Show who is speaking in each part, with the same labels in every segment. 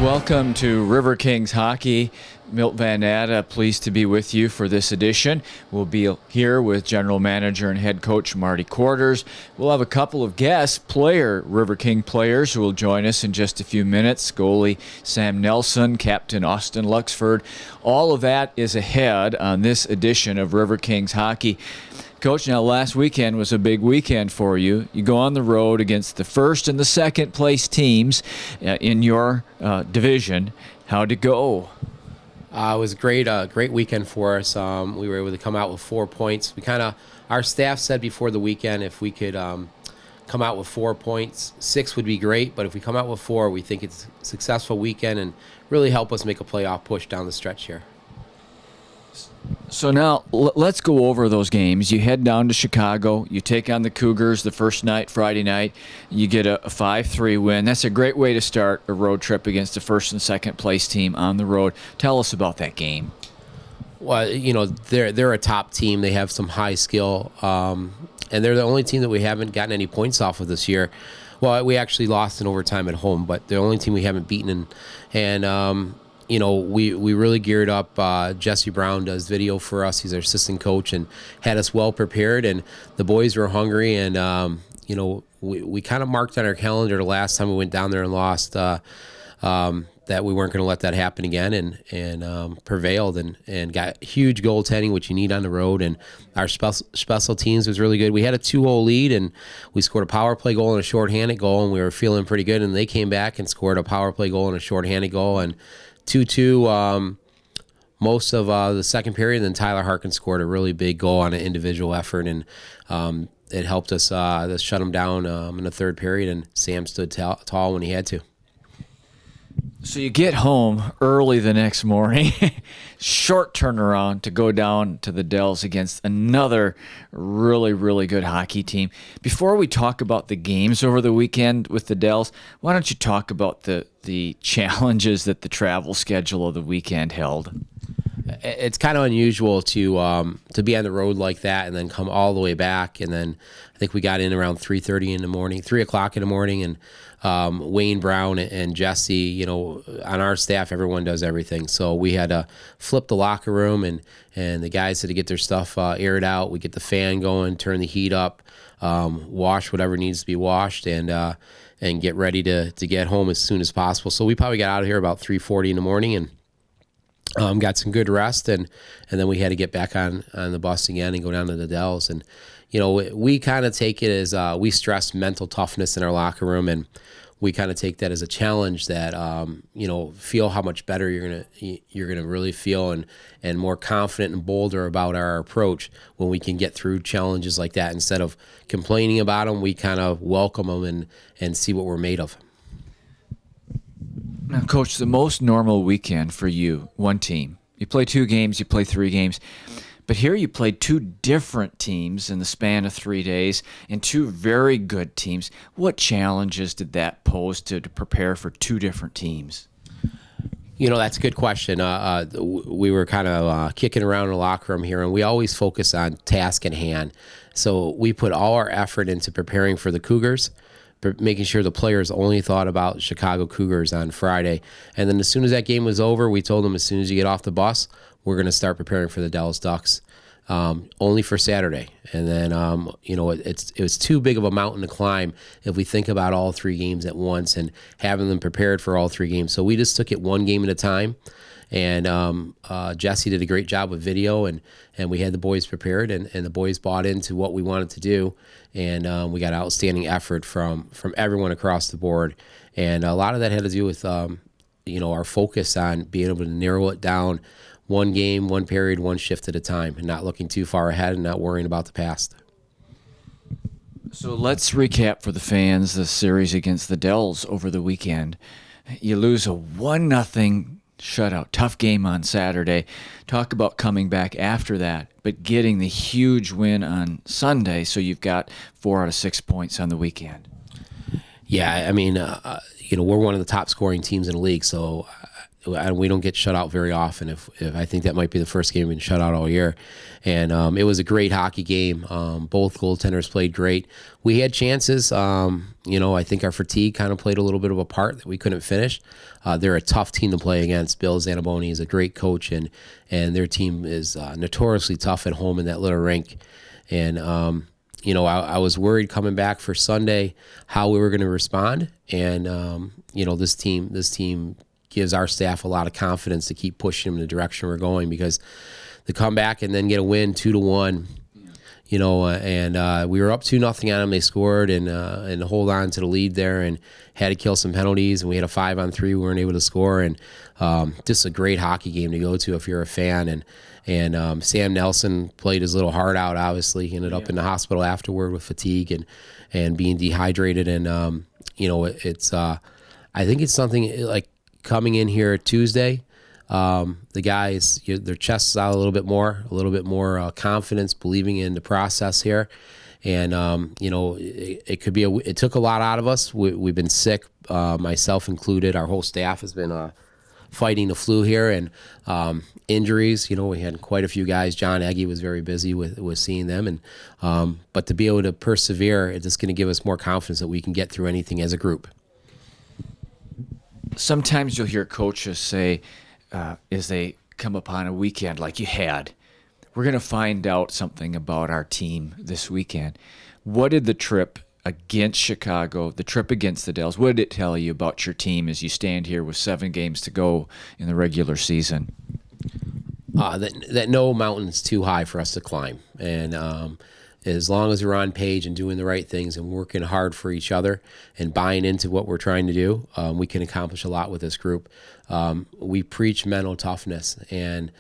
Speaker 1: Welcome to Riverkings Hockey. Milt Van Natta, pleased to be with you for this edition. We'll be here with General Manager and Head Coach Marty Quarters. We'll have a couple of guest River King players who will join us in just a few minutes. Goalie Sam Nelson, Captain Austin Luxford. All of that is ahead on this edition of River Kings Hockey. Coach, now last weekend was a big weekend for you. You go on the road against the first and the second place teams in your division. How'd it go?
Speaker 2: It was a great weekend for us. We were able to come out with 4 points. Our staff said before the weekend if we could come out with 4 points, 6 would be great. But if we come out with 4, we think it's a successful weekend and really help us make a playoff push down the stretch here.
Speaker 1: So now let's go over those games. You head down to Chicago. You take on the Cougars the first night, Friday night. You get a 5-3 win. That's a great way to start a road trip against the first and second place team on the road. Tell us about that game.
Speaker 2: Well, they're a top team. They have some high skill, and they're the only team that we haven't gotten any points off of this year. Well, we actually lost in overtime at home, but they're the only team we haven't beaten. We really geared up. Jesse Brown does video for us. He's our assistant coach and had us well prepared. And the boys were hungry. And, we kind of marked on our calendar the last time we went down there and lost that we weren't going to let that happen again and prevailed and got huge goaltending, which you need on the road. And our special teams was really good. We had a 2-0 lead, and we scored a power play goal and a shorthanded goal, and we were feeling pretty good. And they came back and scored a power play goal and a shorthanded goal. And 2-2 most of the second period, and then Tyler Harkin scored a really big goal on an individual effort, and it helped us shut him down in the third period, and Sam stood tall when he had to.
Speaker 1: So you get home early the next morning, short turnaround to go down to the Dells against another really, really good hockey team. Before we talk about the games over the weekend with the Dells, why don't you talk about the challenges that the travel schedule of the weekend held?
Speaker 2: It's kind of unusual to be on the road like that and then come all the way back. And then I think we got in around 3:30 in the morning, 3 o'clock in the morning, and Wayne Brown and Jesse, on our staff, everyone does everything. So we had to flip the locker room, and the guys had to get their stuff aired out. We get the fan going, turn the heat up, wash whatever needs to be washed, and get ready to get home as soon as possible. So we probably got out of here about 3:40 in the morning and got some good rest, and then we had to get back on the bus again and go down to the Dells. And we kind of take it as we stress mental toughness in our locker room, and we kind of take that as a challenge that feel how much better you're gonna really feel and more confident and bolder about our approach when we can get through challenges like that. Instead of complaining about them, we kind of welcome them and see what we're made of.
Speaker 1: Now, Coach, the most normal weekend for you, one team. You play 2 games, you play 3 games. But here you played 2 different teams in the span of 3 days and 2 very good teams. What challenges did that pose to prepare for 2 different teams?
Speaker 2: That's a good question. We were kind of kicking around in the locker room here, and we always focus on task in hand. So we put all our effort into preparing for the Cougars, making sure the players only thought about Chicago Cougars on Friday. And then as soon as that game was over, we told them as soon as you get off the bus, we're going to start preparing for the Dallas Ducks, only for Saturday. And then, it was too big of a mountain to climb if we think about all 3 games at once and having them prepared for all 3 games. So we just took it one game at a time. And Jesse did a great job with video, and we had the boys prepared, and the boys bought into what we wanted to do. And we got outstanding effort from everyone across the board. And a lot of that had to do with, our focus on being able to narrow it down one game, one period, one shift at a time, and not looking too far ahead and not worrying about the past.
Speaker 1: So let's recap for the fans the series against the Dells over the weekend. You lose a 1-0 shutout, tough game on Saturday. Talk about coming back after that, but getting the huge win on Sunday, so you've got 4 out of 6 points on the weekend.
Speaker 2: Yeah, I mean, we're one of the top scoring teams in the league, so we don't get shut out very often. If I think that might be the first game we've been shut out all year, and it was a great hockey game. Both goaltenders played great. We had chances. I think our fatigue kind of played a little bit of a part that we couldn't finish. They're a tough team to play against. Bill Zanaboni is a great coach, and their team is notoriously tough at home in that little rink. And I was worried coming back for Sunday how we were going to respond. And this team gives our staff a lot of confidence to keep pushing them in the direction we're going, because to come back and then get a win 2-1, and we were up 2-0 on them. They scored and hold on to the lead there, and had to kill some penalties. And we had a 5-on-3. We weren't able to score, and just a great hockey game to go to if you're a fan. And Sam Nelson played his little heart out. Obviously, he ended up in the hospital afterward with fatigue and being dehydrated. And it's I think it's something like coming in here Tuesday. The guys, their chests out a little bit more confidence, believing in the process here. And, it could be it took a lot out of us. We've been sick, myself included. Our whole staff has been fighting the flu here, and injuries. We had quite a few guys. John Egge was very busy with seeing them. And but to be able to persevere, it's just going to give us more confidence that we can get through anything as a group.
Speaker 1: Sometimes you'll hear coaches say, as they come upon a weekend like you had, we're going to find out something about our team this weekend. What did the trip against Chicago, the trip against the Dells, what did it tell you about your team as you stand here with 7 games to go in the regular season?
Speaker 2: That no mountain's too high for us to climb. And as long as we're on page and doing the right things and working hard for each other and buying into what we're trying to do, we can accomplish a lot with this group. We preach mental toughness, and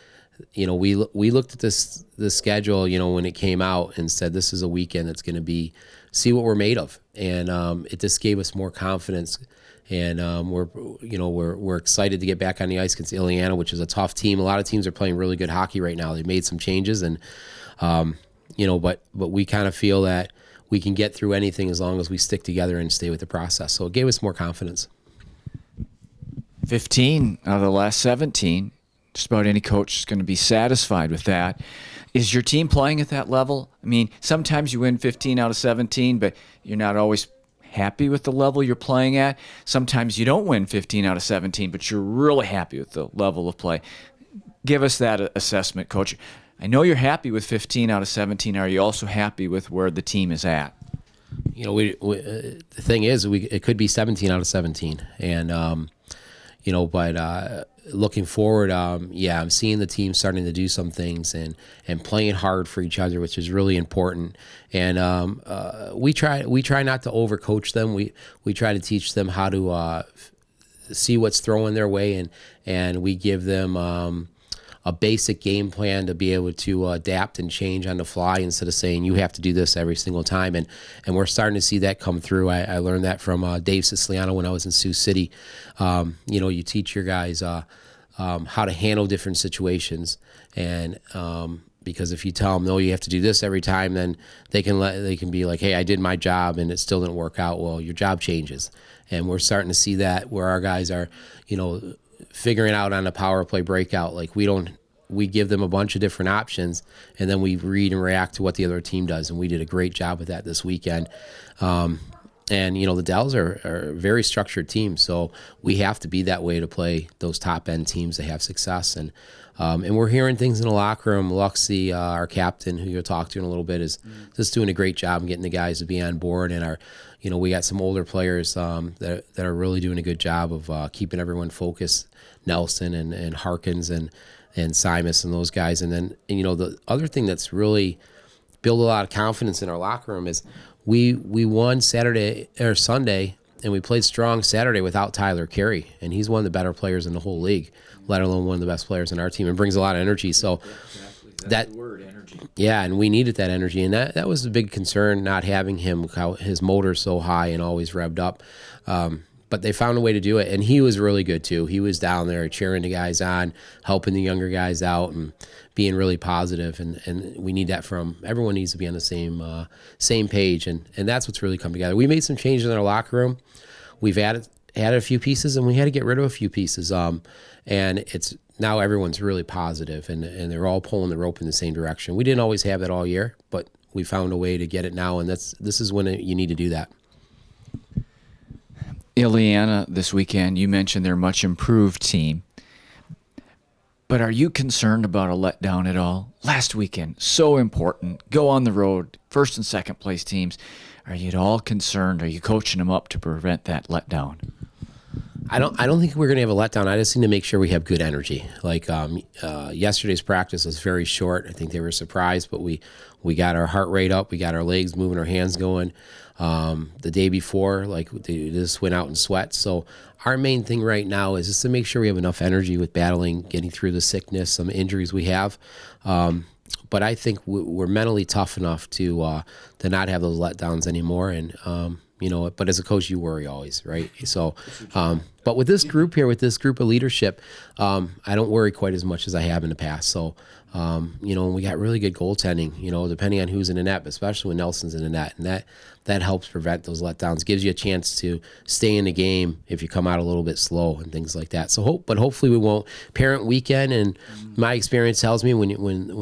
Speaker 2: we looked at this schedule, when it came out, and said this is a weekend that's going to see what we're made of, and it just gave us more confidence. And we're excited to get back on the ice against Indiana, which is a tough team. A lot of teams are playing really good hockey right now. They've made some changes, and but we kind of feel that we can get through anything as long as we stick together and stay with the process. So it gave us more confidence.
Speaker 1: 15 out of the last 17. Just about any coach is going to be satisfied with that. Is your team playing at that level? I mean, sometimes you win 15 out of 17, but you're not always happy with the level you're playing at. Sometimes you don't win 15 out of 17, but you're really happy with the level of play. Give us that assessment, Coach. I know you're happy with 15 out of 17. Are you also happy with where the team is at?
Speaker 2: The thing is, it could be 17 out of 17, and but looking forward, I'm seeing the team starting to do some things and playing hard for each other, which is really important. And we try not to overcoach them. We try to teach them how to see what's thrown their way, and we give them a basic game plan to be able to adapt and change on the fly instead of saying you have to do this every single time. And we're starting to see that come through. I learned that from Dave Siciliano when I was in Sioux City. You teach your guys how to handle different situations, and because if you tell them no, you have to do this every time, then they can be like, hey, I did my job and it still didn't work out. Well, your job changes, and we're starting to see that where our guys are, figuring out on a power play breakout. Like we give them a bunch of different options, and then we read and react to what the other team does, and we did a great job with that this weekend. And the Dells are a very structured team, so we have to be that way to play those top end teams that have success. And we're hearing things in the locker room. Luxie, our captain, who you'll talk to in a little bit, is just doing a great job in getting the guys to be on board. And we got some older players that are really doing a good job of keeping everyone focused. Nelson and Harkins and Simus and those guys. And then the other thing that's really built a lot of confidence in our locker room is we won Saturday or Sunday, and we played strong Saturday without Tyler Carey, and he's one of the better players in the whole league, let alone one of the best players in our team, and brings a lot of energy. So
Speaker 1: That's the word, energy.
Speaker 2: Yeah, and we needed that energy, and that was a big concern, not having him, how his motor's so high and always revved up. But they found a way to do it, and he was really good too. He was down there cheering the guys on, helping the younger guys out, and being really positive. And we need that from everyone. Needs to be on the same page, and that's what's really come together. We made some changes in our locker room. We've added added a few pieces, and we had to get rid of a few pieces. And it's now everyone's really positive, and they're all pulling the rope in the same direction. We didn't always have that all year, but we found a way to get it now, and this is when you need to do that.
Speaker 1: Ileana, this weekend, you mentioned they're a much improved team. But are you concerned about a letdown at all? Last weekend, so important. Go on the road, first and second place teams. Are you at all concerned? Are you coaching them up to prevent that letdown?
Speaker 2: I don't think we're going to have a letdown. I just need to make sure we have good energy. Like yesterday's practice was very short. I think they were surprised, but we got our heart rate up. We got our legs moving, our hands going. The day before, like they just went out and sweat. So our main thing right now is just to make sure we have enough energy with battling, getting through the sickness, some injuries we have. But I think we're mentally tough enough to not have those letdowns anymore. And but as a coach, you worry always, right? So, but with this group here, with this group of leadership, I don't worry quite as much as I have in the past. So, and we got really good goaltending, depending on who's in the net, but especially when Nelson's in the net, and that helps prevent those letdowns, gives you a chance to stay in the game if you come out a little bit slow and things like that. So but hopefully we won't. Parent weekend, and my experience tells me when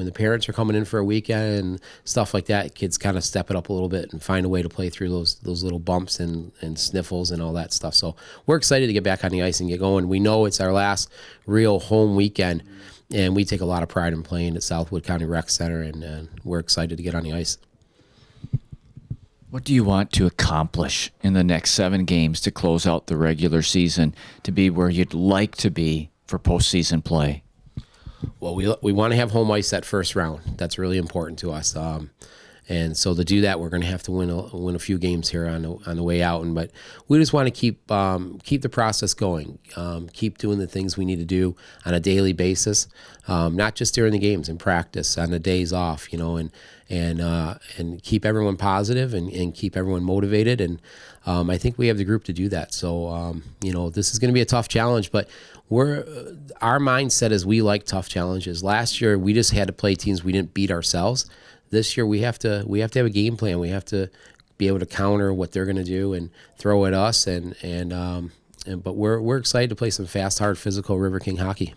Speaker 2: the parents are coming in for a weekend and stuff like that, kids kind of step it up a little bit and find a way to play through those little bumps and sniffles and all that stuff. So we're excited to get back on the ice and get going. We know it's our last real home weekend, and we take a lot of pride in playing at Southwood County Rec Center, and we're excited to get on the ice.
Speaker 1: What do you want to accomplish in the next 7 games to close out the regular season to be where you'd like to be for postseason play?
Speaker 2: Well, we want to have home ice that first round. That's really important to us. And so to do that, we're going to have to win a few games here on the way out. But we just want to keep the process going, keep doing the things we need to do on a daily basis, not just during the games, in practice, on the days off, and keep everyone positive and keep everyone motivated. And I think we have the group to do that. So this is going to be a tough challenge, but our mindset is we like tough challenges. Last year we just had to play teams we didn't beat ourselves. This year we have to have a game plan. We have to be able to counter what they're going to do and throw at us. But we're excited to play some fast, hard, physical River King hockey.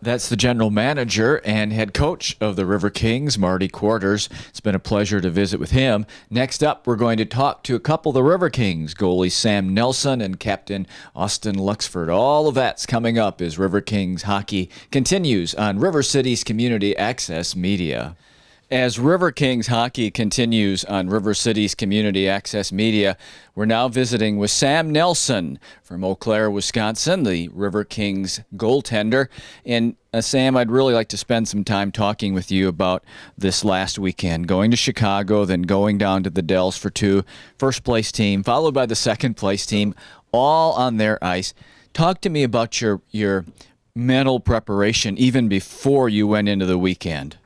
Speaker 1: That's the general manager and head coach of the River Kings, Marty Quarters. It's been a pleasure to visit with him. Next up, we're going to talk to a couple of the River Kings, goalie Sam Nelson and captain Austin Luxford. All of that's coming up as River Kings hockey continues on River City's Community Access Media. As River Kings hockey continues on River City's Community Access Media, we're now visiting with Sam Nelson from Eau Claire, Wisconsin, the River Kings goaltender. And Sam, I'd really like to spend some time talking with you about this last weekend, going to Chicago, then going down to the Dells for 2, first place team, followed by the second place team, all on their ice. Talk to me about your mental preparation even before you went into the weekend.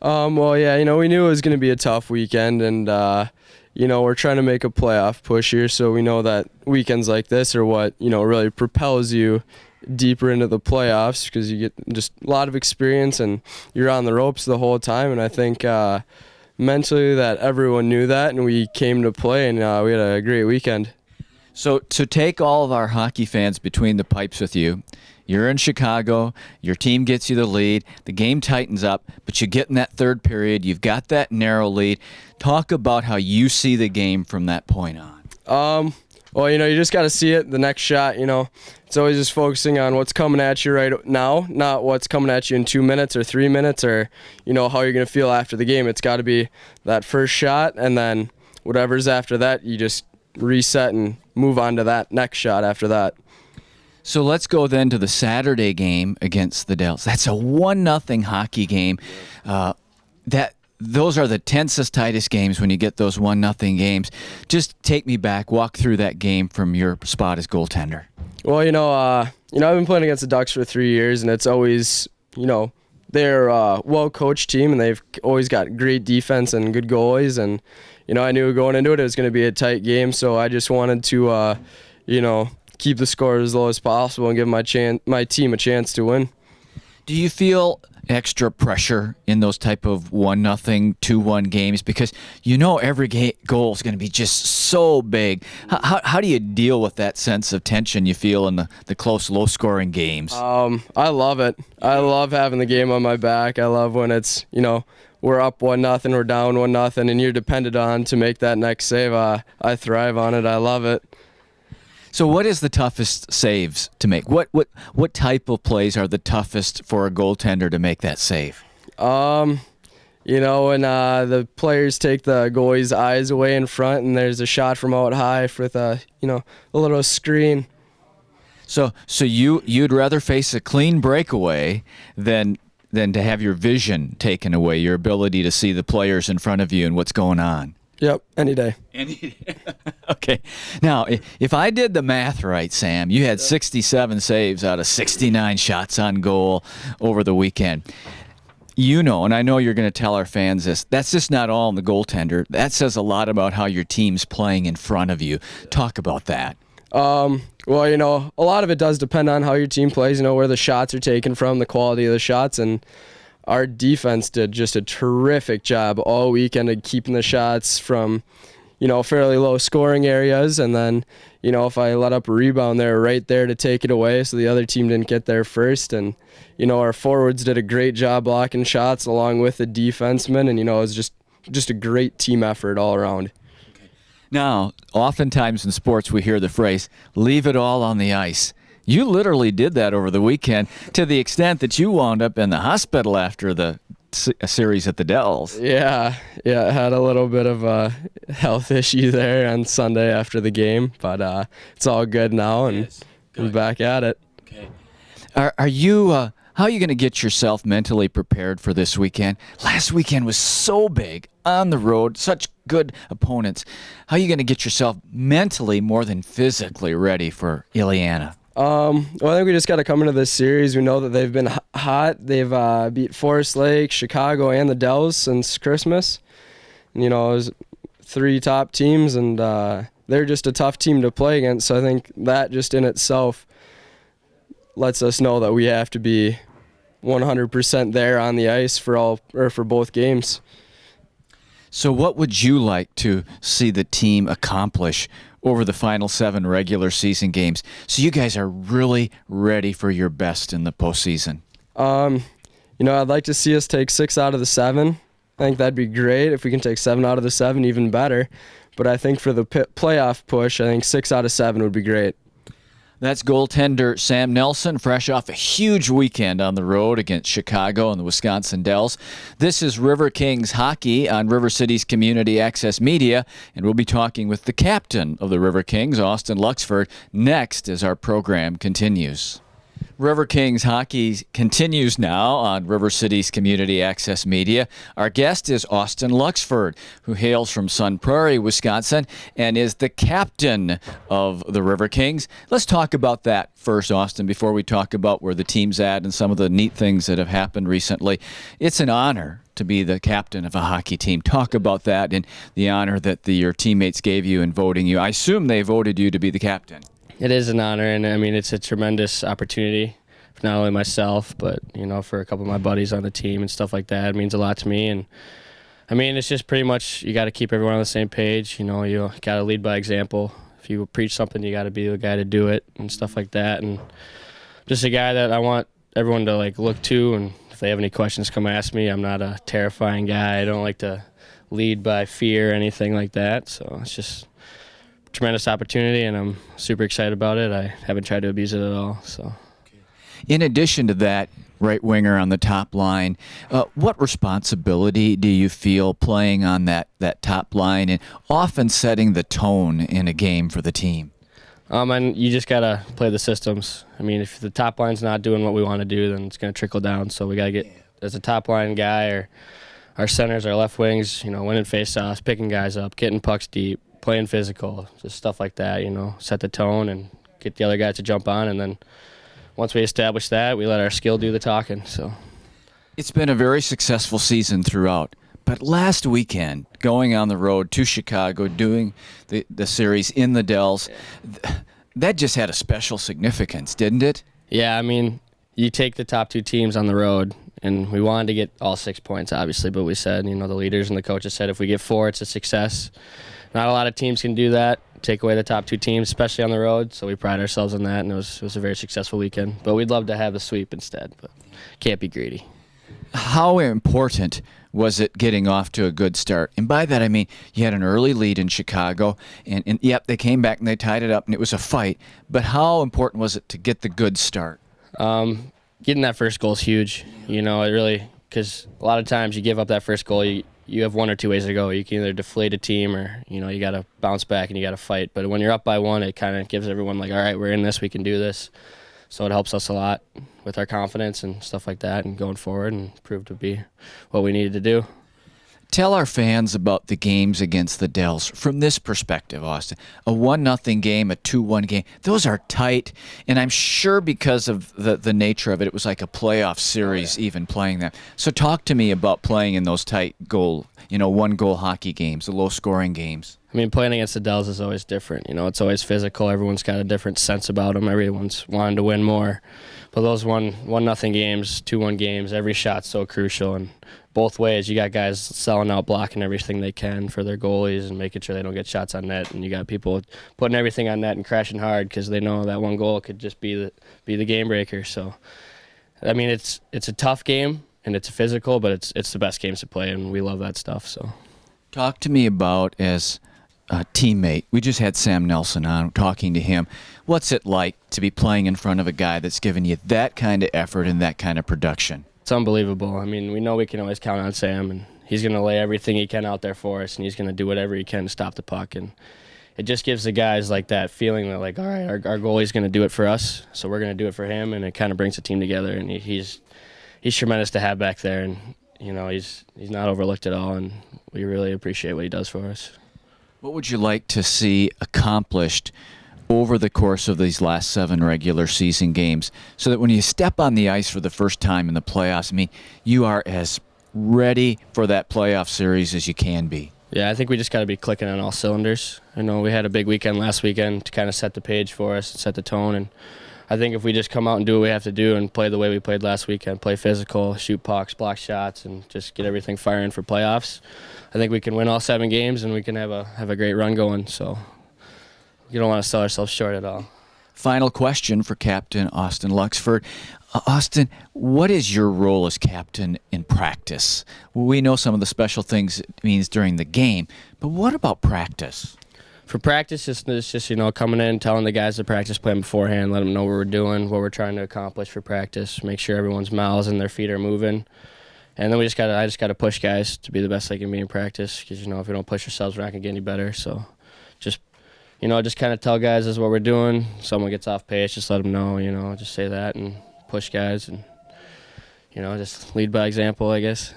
Speaker 3: Well, yeah, we knew it was going to be a tough weekend, and, we're trying to make a playoff push here, so we know that weekends like this are what, really propels you deeper into the playoffs because you get just a lot of experience and you're on the ropes the whole time, and I think mentally that everyone knew that, and we came to play, and we had a great weekend.
Speaker 1: So to take all of our hockey fans between the pipes with you, you're in Chicago, your team gets you the lead, the game tightens up, but you get in that third period, you've got that narrow lead. Talk about how you see the game from that point on.
Speaker 3: Well, you just got to see it, the next shot, It's always just focusing on what's coming at you right now, not what's coming at you in 2 minutes or 3 minutes or, how you're going to feel after the game. It's got to be that first shot, and then whatever's after that, you just reset and move on to that next shot after that.
Speaker 1: So let's go then to the Saturday game against the Dells. That's a 1-0 hockey game. Those are the tensest, tightest games when you get those 1-0 games. Just take me back, walk through that game from your spot as goaltender.
Speaker 3: Well, I've been playing against the Ducks for 3 years, and it's always, they're a well-coached team, and they've always got great defense and good goalies. And, I knew going into it was going to be a tight game, so I just wanted to, keep the score as low as possible and give my team a chance to win.
Speaker 1: Do you feel extra pressure in those type of 1-0, 2-1 games? Because you know every goal is going to be just so big. How do you deal with that sense of tension you feel in the close, low-scoring games?
Speaker 3: I love it. I love having the game on my back. I love when it's, we're up 1-0, we're down 1-0, and you're dependent on to make that next save. I thrive on it. I love it.
Speaker 1: So what is the toughest saves to make? What type of plays are the toughest for a goaltender to make that save?
Speaker 3: When the players take the goalie's eyes away in front and there's a shot from out high with a little screen.
Speaker 1: So you'd rather face a clean breakaway than to have your vision taken away, your ability to see the players in front of you and what's going on?
Speaker 3: Yep, any day.
Speaker 1: Okay. Now, if I did the math right, Sam, you had 67 saves out of 69 shots on goal over the weekend. And I know you're going to tell our fans this, that's just not all in the goaltender. That says a lot about how your team's playing in front of you. Talk about that.
Speaker 3: Well, a lot of it does depend on how your team plays, where the shots are taken from, the quality of the shots, and our defense did just a terrific job all weekend of keeping the shots from, fairly low scoring areas. And then, if I let up a rebound, they're right there to take it away so the other team didn't get there first. And, our forwards did a great job blocking shots along with the defensemen. And, it was just a great team effort all around.
Speaker 1: Now, oftentimes in sports we hear the phrase, leave it all on the ice. You literally did that over the weekend to the extent that you wound up in the hospital after the series at the Dells.
Speaker 3: Yeah, I had a little bit of a health issue there on Sunday after the game, but it's all good now, and I'm back at it.
Speaker 1: Okay. Are you? How are you going to get yourself mentally prepared for this weekend? Last weekend was so big on the road, such good opponents. How are you going to get yourself mentally more than physically ready for Iliana?
Speaker 3: Well, I think we just got to come into this series. We know that they've been hot. They've beat Forest Lake, Chicago, and the Dells since Christmas. And, it was 3 top teams, and they're just a tough team to play against. So I think that just in itself lets us know that we have to be 100% there on the ice for both games.
Speaker 1: So what would you like to see the team accomplish over the final 7 regular season games so you guys are really ready for your best in the postseason?
Speaker 3: I'd like to see us take 6 out of the 7. I think that'd be great. If we can take 7 out of the 7, even better. But I think for the playoff push, I think 6 out of 7 would be great.
Speaker 1: That's goaltender Sam Nelson, fresh off a huge weekend on the road against Chicago and the Wisconsin Dells. This is River Kings hockey on River City's Community Access Media, and we'll be talking with the captain of the River Kings, Austin Luxford, next as our program continues. River Kings hockey continues now on River City's Community Access Media. Our guest is Austin Luxford, who hails from Sun Prairie, Wisconsin, and is the captain of the River Kings. Let's talk about that first, Austin, before we talk about where the team's at and some of the neat things that have happened recently. It's an honor to be the captain of a hockey team. Talk about that and the honor that your teammates gave you in voting you. I assume they voted you to be the captain.
Speaker 4: It is an honor, and it's a tremendous opportunity for not only myself, but for a couple of my buddies on the team and stuff like that. It means a lot to me, and it's just pretty much you got to keep everyone on the same page. You got to lead by example. If you preach something, you got to be the guy to do it and stuff like that. And just a guy that I want everyone to look to, and if they have any questions, come ask me. I'm not a terrifying guy. I don't like to lead by fear or anything like that. So it's just tremendous opportunity, and I'm super excited about it. I haven't tried to abuse it at all. So,
Speaker 1: in addition to that, right winger on the top line, what responsibility do you feel playing on that top line and often setting the tone in a game for the team?
Speaker 4: And you just gotta play the systems. If the top line's not doing what we want to do, then it's gonna trickle down. So we gotta get as a top line guy, or our centers, our left wings, winning faceoffs, picking guys up, getting pucks deep, playing physical, just stuff like that, set the tone and get the other guys to jump on. And then once we establish that, we let our skill do the talking. So
Speaker 1: it's been a very successful season throughout. But last weekend, going on the road to Chicago, doing the series in the Dells, that just had a special significance, didn't it?
Speaker 4: Yeah, you take the top 2 teams on the road, and we wanted to get all 6 points, obviously, but we said, the leaders and the coaches said if we get 4, it's a success. Not a lot of teams can do that, take away the top 2 teams, especially on the road, so we pride ourselves on that, and it was a very successful weekend. But we'd love to have a sweep instead, but can't be greedy.
Speaker 1: How important was it getting off to a good start? And by that, I mean, you had an early lead in Chicago, and yep, they came back and they tied it up, and it was a fight. But how important was it to get the good start?
Speaker 4: Getting that first goal is huge. It really, because a lot of times you give up that first goal, you have 1 or 2 ways to go. You can either deflate a team or, you got to bounce back and you got to fight. But when you're up by 1, it kind of gives everyone like, all right, we're in this, we can do this. So it helps us a lot with our confidence and stuff like that and going forward, and proved to be what we needed to do.
Speaker 1: Tell our fans about the games against the Dells from this perspective, Austin. A 1-0 game, a 2-1 game. Those are tight, and I'm sure because of the nature of it, it was like a playoff series even playing that. So talk to me about playing in those tight goal, 1-goal hockey games, the low-scoring games.
Speaker 4: I mean, playing against the Dells is always different. It's always physical. Everyone's got a different sense about them. Everyone's wanting to win more. But those 1-0 games, 2-1 games, every shot's so crucial. And both ways, you got guys selling out, blocking everything they can for their goalies and making sure they don't get shots on net. And you got people putting everything on net and crashing hard because they know that 1 goal could just be the game breaker. So, I mean, it's a tough game and it's physical, but it's the best games to play, and we love that stuff. So,
Speaker 1: talk to me about as a teammate. We just had Sam Nelson on, talking to him. What's it like to be playing in front of a guy that's given you that kind of effort and that kind of production?
Speaker 4: It's unbelievable. I mean, we know we can always count on Sam, and he's going to lay everything he can out there for us, and he's going to do whatever he can to stop the puck. And it just gives the guys like that feeling that, like, all right, our goalie's going to do it for us, so we're going to do it for him, and it kind of brings the team together. And he's tremendous to have back there, and he's not overlooked at all, and we really appreciate what he does for us.
Speaker 1: What would you like to see accomplished over the course of these last 7 regular season games so that when you step on the ice for the first time in the playoffs, I mean, you are as ready for that playoff series as you can be?
Speaker 4: Yeah, I think we just got to be clicking on all cylinders. I know we had a big weekend last weekend to kind of set the page for us, set the tone, and I think if we just come out and do what we have to do and play the way we played last weekend, play physical, shoot pucks, block shots, and just get everything firing for playoffs, I think we can win all 7 games and we can have a great run going. So you don't want to sell ourselves short at all.
Speaker 1: Final question for Captain Austin Luxford. Austin, what is your role as captain in practice? We know some of the special things it means during the game, but what about practice?
Speaker 4: For practice, it's just coming in, telling the guys the practice plan beforehand, let them know what we're doing, what we're trying to accomplish for practice, make sure everyone's mouths and their feet are moving. And then I just gotta push guys to be the best they can be in practice, because if we don't push ourselves, we're not gonna get any better. So just kind of tell guys this is what we're doing. Someone gets off pace, just let them know, just say that and push guys and, just lead by example, I guess.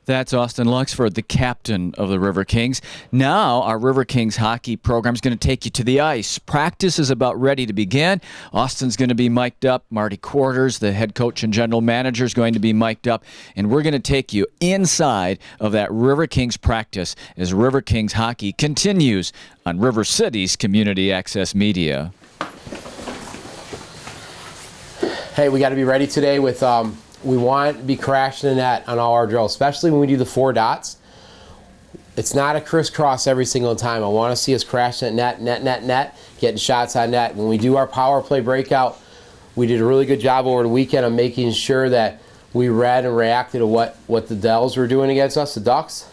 Speaker 1: That's Austin Luxford, the captain of the Riverkings. Now, our Riverkings hockey program is going to take you to the ice. Practice is about ready to begin. Austin's going to be mic'd up. Marty Quarters, the head coach and general manager, is going to be mic'd up. And we're going to take you inside of that Riverkings practice as Riverkings hockey continues on River City's Community Access Media.
Speaker 2: Hey, we got to be ready today with... We want to be crashing the net on all our drills, especially when we do the 4 dots. It's not a crisscross every single time. I want to see us crashing at net, getting shots on net. When we do our power play breakout, we did a really good job over the weekend of making sure that we read and reacted to what the Dells were doing against us, the Ducks.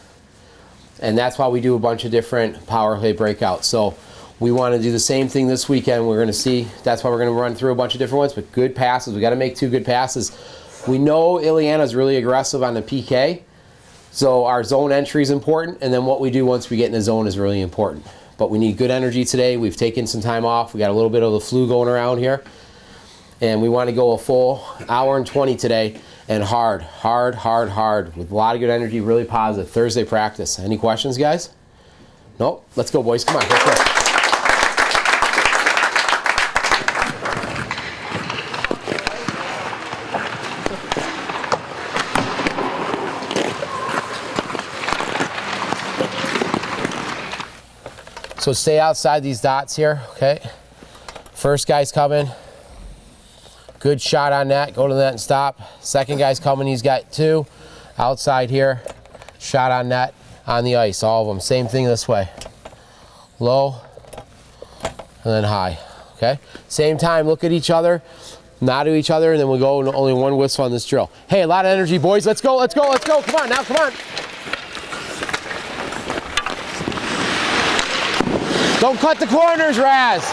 Speaker 2: And that's why we do a bunch of different power play breakouts. So we want to do the same thing this weekend. We're going to see, that's why we're going to run through a bunch of different ones, but good passes. We got to make 2 good passes. We know Ileana is really aggressive on the PK, so our zone entry is important, and then what we do once we get in the zone is really important. But we need good energy today. We've taken some time off. We got a little bit of the flu going around here, and we want to go a full hour and 20 today, and hard, with a lot of good energy, really positive. Thursday practice. Any questions, guys? Nope. Let's go, boys. Come on. Let's go. So stay outside these dots here, okay? First guy's coming. Good shot on that. Go to the net and stop. Second guy's coming. He's got 2. Outside here. Shot on net. On the ice. All of them. Same thing this way. Low. And then high. Okay? Same time. Look at each other. Nod to each other. And then we'll go only one whistle on this drill. Hey, a lot of energy, boys. Let's go. Let's go. Let's go. Come on. Now, come on. Don't cut the corners, Raz.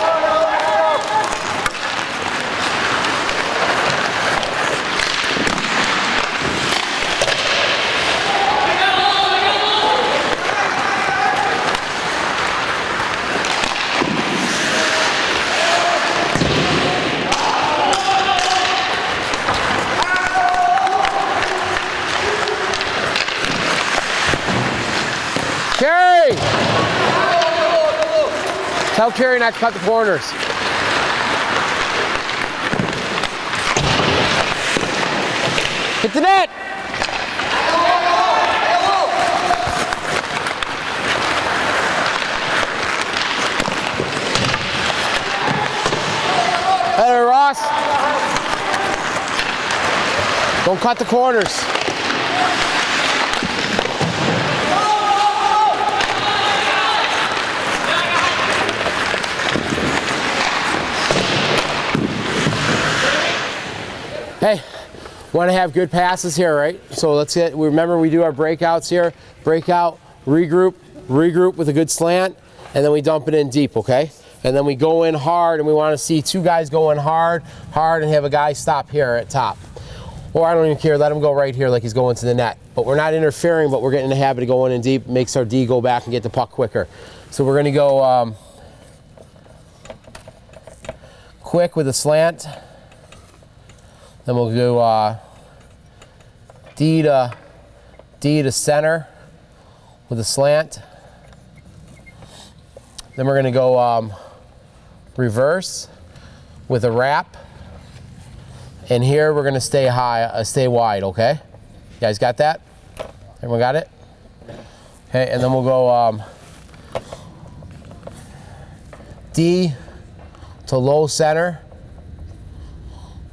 Speaker 2: Carey! Tell Carey not to cut the corners. Hit the net! Hey, Ross. Don't cut the corners. Hey, want to have good passes here, right? So remember we do our breakouts here. Breakout, regroup with a good slant, and then we dump it in deep, okay? And then we go in hard, and we want to see 2 guys go in hard, and have a guy stop here at top. Or I don't even care, let him go right here like he's going to the net. But we're not interfering, but we're getting in the habit of going in deep. Makes our D go back and get the puck quicker. So we're going to go quick with a slant. Then we'll go D to center with a slant. Then we're going to go reverse with a wrap. And here we're going to stay high, stay wide, okay? You guys got that? Everyone got it? Okay, and then we'll go D to low center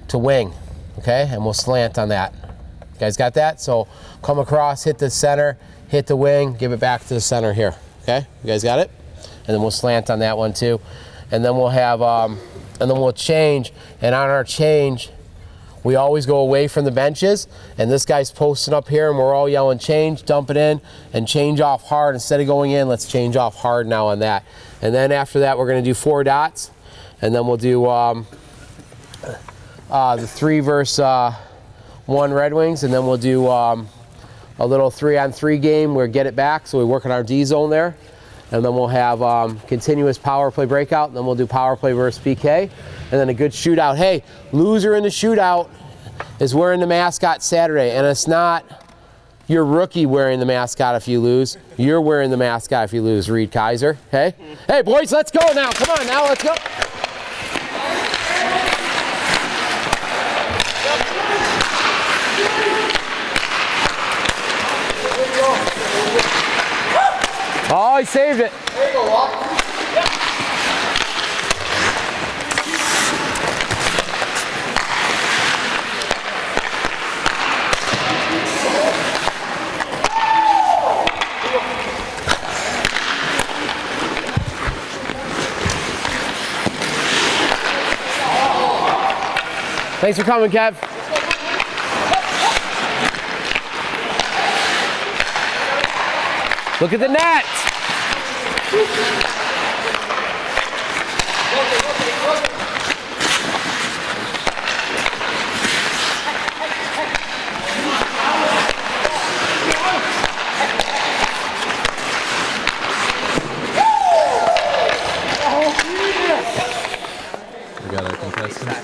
Speaker 2: to wing. Okay, and we'll slant on that. You guys got that? So come across, hit the center, hit the wing, give it back to the center here. Okay, you guys got it? And then we'll slant on that one too. And then we'll have, and then we'll change. And on our change, we always go away from the benches. And this guy's posting up here, and we're all yelling change, dump it in, and change off hard. Instead of going in, let's change off hard now on that. And then after that, we're going to do 4 dots, and then we'll do the 3 versus 1 Red Wings, and then we'll do a little 3-on-3 game where get it back, so we work on our D zone there, and then we'll have continuous power play breakout, and then we'll do power play versus PK, and then a good shootout. Hey, loser in the shootout is wearing the mascot Saturday, and it's not your rookie wearing the mascot if you lose. You're wearing the mascot if you lose, Reed Kaiser. Hey, hey boys, let's go now. Come on now, let's go. Oh, he saved it. There you go, Walt. Thanks for coming, Kev. Look at the net.
Speaker 5: We got a contestant.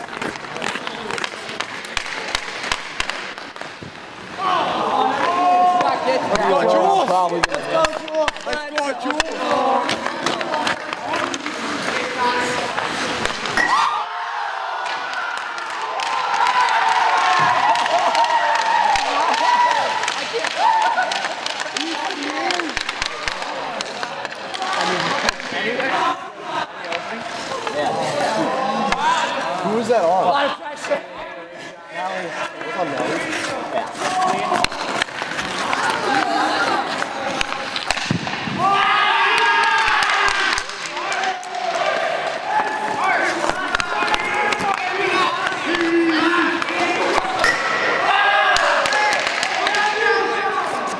Speaker 3: Who was that on?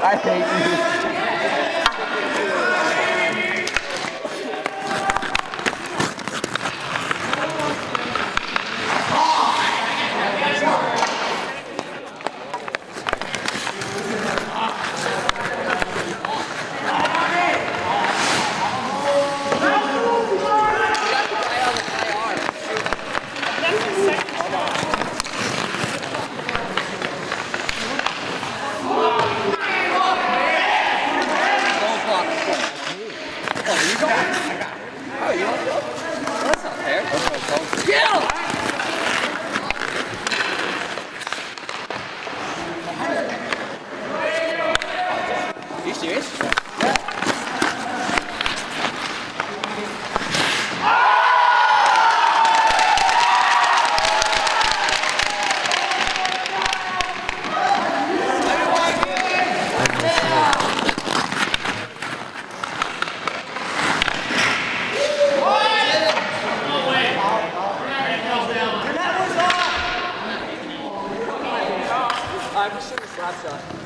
Speaker 5: I hate you. I'm just in the slap shot.